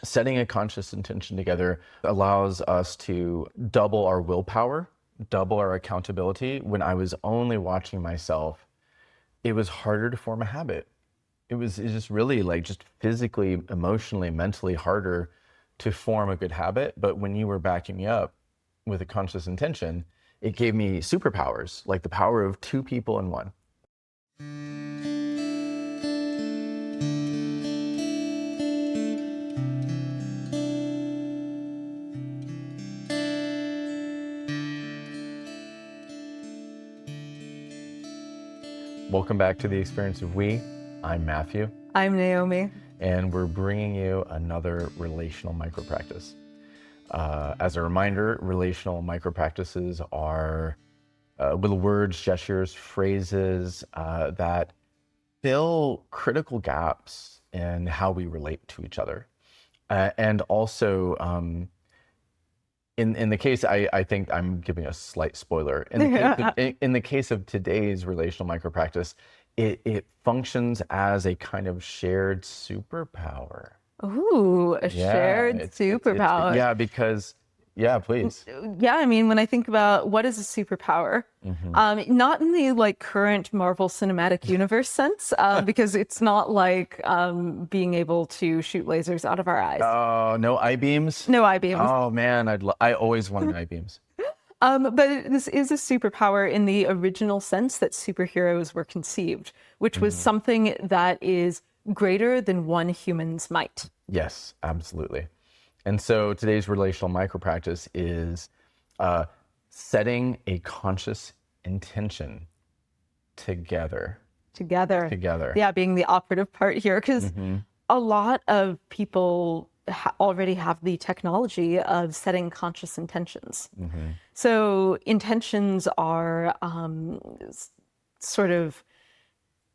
setting a conscious intention together allows us to double our willpower, double our accountability. When I was only watching myself, it was harder to form a habit. It's just really like just physically, emotionally, mentally harder to form a good habit. But when you were backing me up with a conscious intention, it gave me superpowers, like the power of two people in one. Welcome back to The Experience of We. I'm Matthew. I'm Naomi. And we're bringing you another relational micro practice. As a reminder, relational micro practices are little words, gestures, phrases that fill critical gaps in how we relate to each other. And also, in the case, I think I'm giving a slight spoiler. In the case of today's relational micro practice, it functions as a kind of shared superpower. Ooh, shared superpower. Yeah, please. Yeah, I mean, when I think about what is a superpower, not in the current Marvel Cinematic Universe sense, because it's not like being able to shoot lasers out of our eyes. Oh, no I-beams? No I-beams. Oh man, I always wanted I-beams. But this is a superpower in the original sense that superheroes were conceived, which was something that is greater than one human's might. Yes, absolutely. And so today's relational micro practice is setting a conscious intention together. Together. Yeah, being the operative part here, because a lot of people already have the technology of setting conscious intentions. So intentions are sort of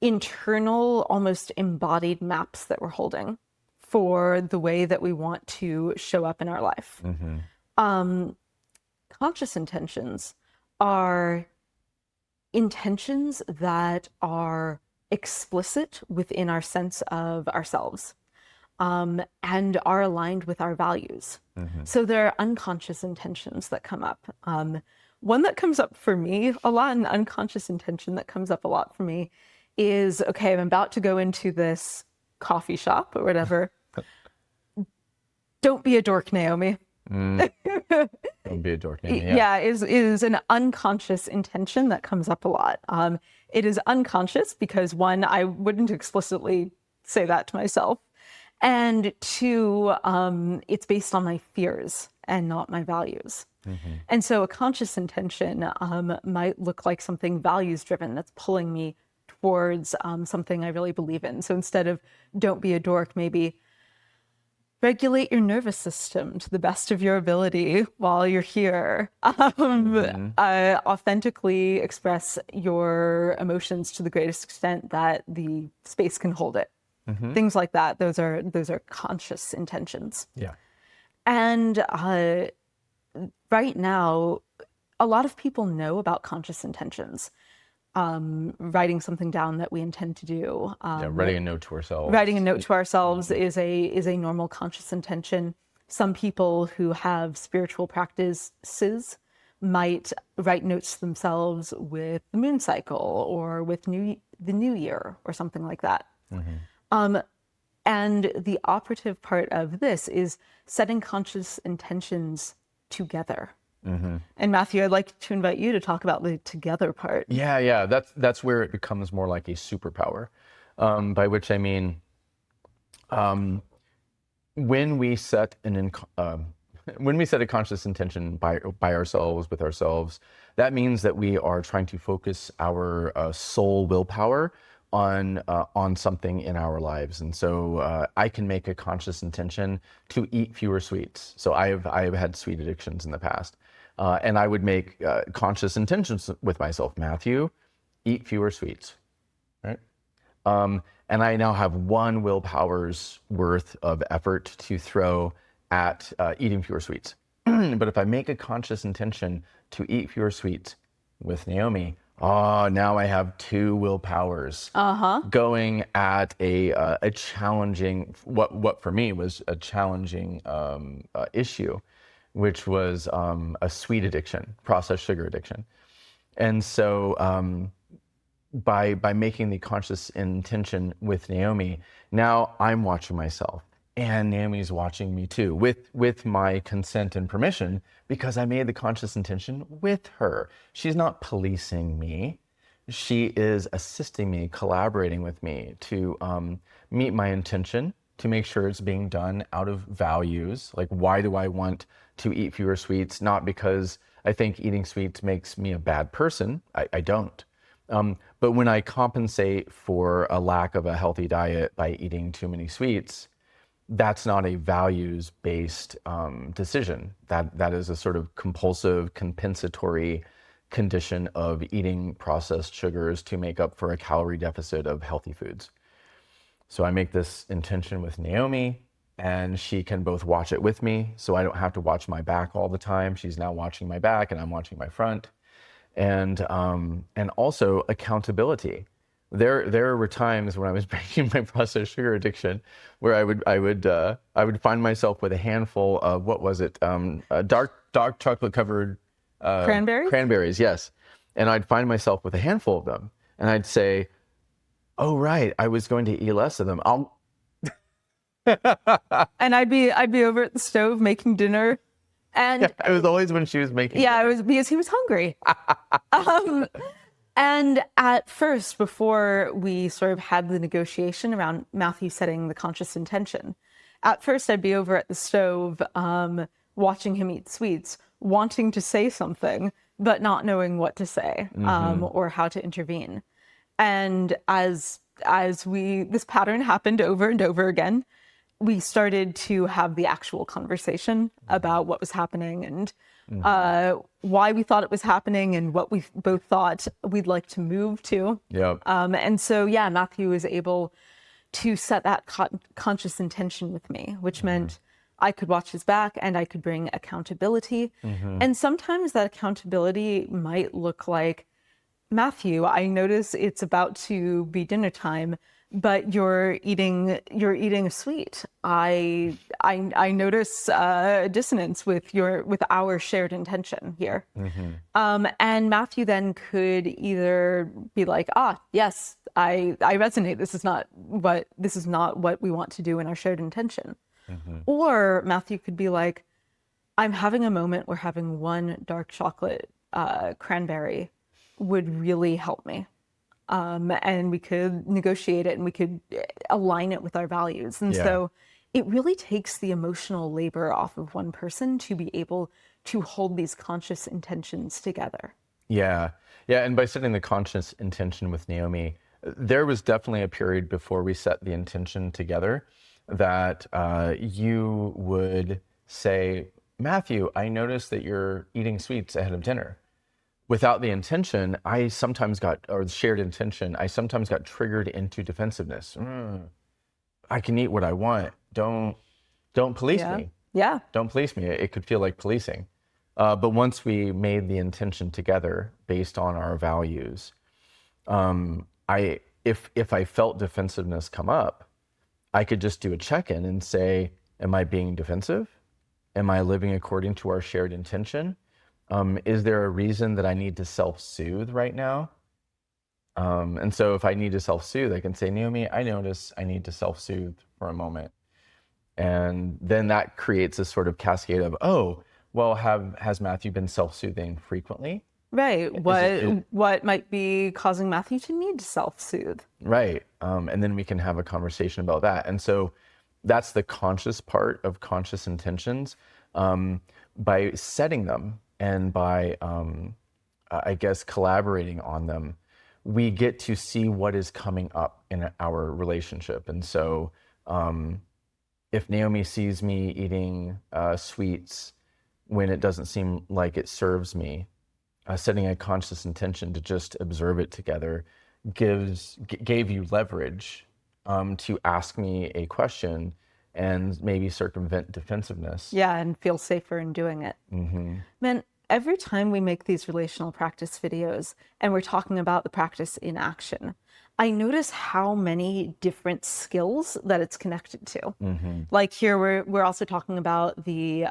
internal, almost embodied maps that we're holding for the way that we want to show up in our life. Conscious intentions are intentions that are explicit within our sense of ourselves. And are aligned with our values. So there are unconscious intentions that come up. One that comes up for me a lot, an unconscious intention that comes up a lot for me is, okay, I'm about to go into this coffee shop or whatever. Don't be a dork, Naomi. Don't be a dork, Naomi. Yeah, is an unconscious intention that comes up a lot. It is unconscious because, one, I wouldn't explicitly say that to myself. And two, it's based on my fears and not my values. And so a conscious intention might look like something values-driven that's pulling me towards something I really believe in. So instead of don't be a dork, maybe regulate your nervous system to the best of your ability while you're here. Authentically express your emotions to the greatest extent that the space can hold it. Things like that. Those are conscious intentions. Yeah. And right now, a lot of people know about conscious intentions. Writing something down that we intend to do. Writing a note to ourselves. Writing a note to ourselves is a normal conscious intention. Some people who have spiritual practices might write notes to themselves with the moon cycle or with the new year or something like that. And the operative part of this is setting conscious intentions together. And Matthew, I'd like to invite you to talk about the together part. Yeah. That's where it becomes more like a superpower, by which I mean, when we set a conscious intention by ourselves, with ourselves, that means that we are trying to focus our soul willpower on something in our lives. And so I can make a conscious intention to eat fewer sweets. So I have had sweet addictions in the past. And I would make conscious intentions with myself. Matthew, eat fewer sweets, right? And I now have one willpower's worth of effort to throw at eating fewer sweets. But if I make a conscious intention to eat fewer sweets with Naomi, Oh, now I have two willpowers going at a challenging, what for me was a challenging issue, which was a sweet addiction, processed sugar addiction. And so by making the conscious intention with Naomi, now I'm watching myself, and Naomi's watching me too, with my consent and permission, because I made the conscious intention with her. She's not policing me. She is assisting me, collaborating with me to meet my intention, to make sure it's being done out of values. Like, why do I want to eat fewer sweets? Not because I think eating sweets makes me a bad person. I don't. But when I compensate for a lack of a healthy diet by eating too many sweets, that's not a values-based decision. That is a sort of compulsive, compensatory condition of eating processed sugars to make up for a calorie deficit of healthy foods. So I make this intention with Naomi, and she can both watch it with me, so I don't have to watch my back all the time. She's now watching my back, and I'm watching my front. And also accountability. There were times when I was breaking my processed sugar addiction where I would find myself with a handful of, what was it, dark chocolate covered Cranberries? cranberries, yes. And I'd find myself with a handful of them, and I'd say, "Oh right, I was going to eat less of them. And I'd be over at the stove making dinner. And It was always when she was making. yeah, it was because he was hungry. And at first, before we sort of had the negotiation around Matthew setting the conscious intention, at first I'd be over at the stove, watching him eat sweets, wanting to say something, but not knowing what to say, or how to intervene. And as this pattern happened over and over again, we started to have the actual conversation about what was happening and why we thought it was happening and what we both thought we'd like to move to. Yep. And so, yeah, Matthew was able to set that conscious intention with me, which meant I could watch his back and I could bring accountability. And sometimes that accountability might look like, Matthew, I notice it's about to be dinner time, but you're eating a sweet. I notice a dissonance with our shared intention here. And Matthew then could either be like, yes, I resonate. This is not what we want to do in our shared intention. Or Matthew could be like, I'm having a moment where having one dark chocolate cranberry would really help me. And we could negotiate it and we could align it with our values. And so it really takes the emotional labor off of one person to be able to hold these conscious intentions together. Yeah. Yeah. And by setting the conscious intention with Naomi, there was definitely a period before we set the intention together that you would say, Matthew, I noticed that you're eating sweets ahead of dinner. Without the intention, I sometimes got triggered into defensiveness. I can eat what I want. Don't police me. Yeah. Don't police me. It could feel like policing. But once we made the intention together based on our values, if I felt defensiveness come up, I could just do a check-in and say, am I being defensive? Am I living according to our shared intention? Is there a reason that I need to self-soothe right now? And so if I need to self-soothe, I can say, Naomi, I notice I need to self-soothe for a moment. And then that creates a sort of cascade of, has Matthew been self-soothing frequently? Right. What might be causing Matthew to need to self-soothe? Right. And then we can have a conversation about that. And so that's the conscious part of conscious intentions. By setting them and by, I guess, collaborating on them, we get to see what is coming up in our relationship. And so if Naomi sees me eating sweets when it doesn't seem like it serves me, setting a conscious intention to just observe it together gave you leverage to ask me a question and maybe circumvent defensiveness. Yeah, and feel safer in doing it. Man, every time we make these relational practice videos and we're talking about the practice in action, I notice how many different skills that it's connected to. Like here, we're also talking about the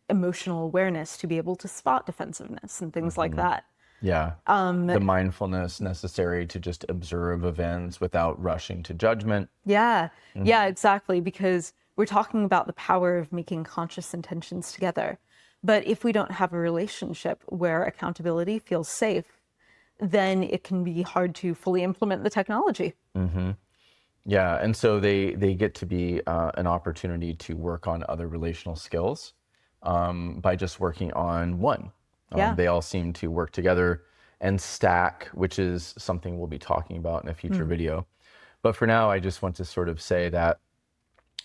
emotional awareness to be able to spot defensiveness and things like that. Yeah. The mindfulness necessary to just observe events without rushing to judgment. Yeah, yeah, exactly. Because we're talking about the power of making conscious intentions together. But if we don't have a relationship where accountability feels safe, then it can be hard to fully implement the technology. Yeah. And so they get to be an opportunity to work on other relational skills by just working on one. Yeah. They all seem to work together and stack, which is something we'll be talking about in a future video. But for now, I just want to sort of say that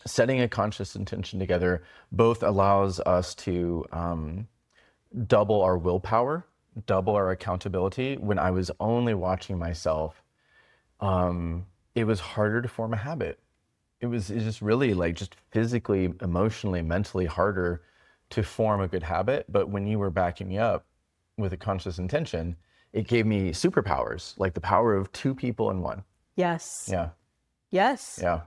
setting a conscious intention together both allows us to double our willpower, double our accountability. When I was only watching myself, it was harder to form a habit. It's just really like just physically, emotionally, mentally harder to form a good habit. But when you were backing me up with a conscious intention, it gave me superpowers, like the power of two people in one. Yes. Yeah. Yes. Yeah.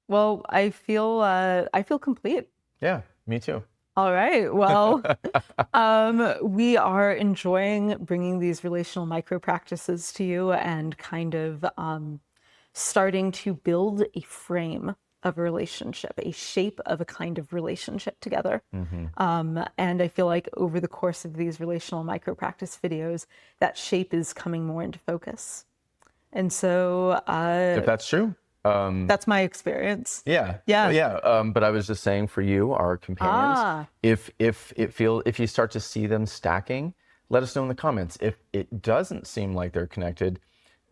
Well, I feel complete. Yeah. Me too. All right. Well, we are enjoying bringing these relational micro practices to you and kind of starting to build a frame of a relationship, a shape of a kind of relationship together. And I feel like over the course of these relational micro practice videos, that shape is coming more into focus. And so If that's true. that's my experience. Yeah. Yeah. Yeah. But I was just saying for you, our companions, if you start to see them stacking, let us know in the comments. If it doesn't seem like they're connected,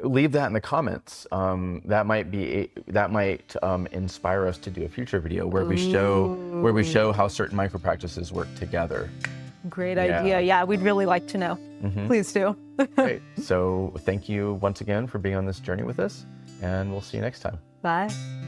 leave that in the comments. That might inspire us to do a future video where we show how certain micro practices work together. Great idea. Yeah, we'd really like to know. Please do. Great. So thank you once again for being on this journey with us, and we'll see you next time. Bye.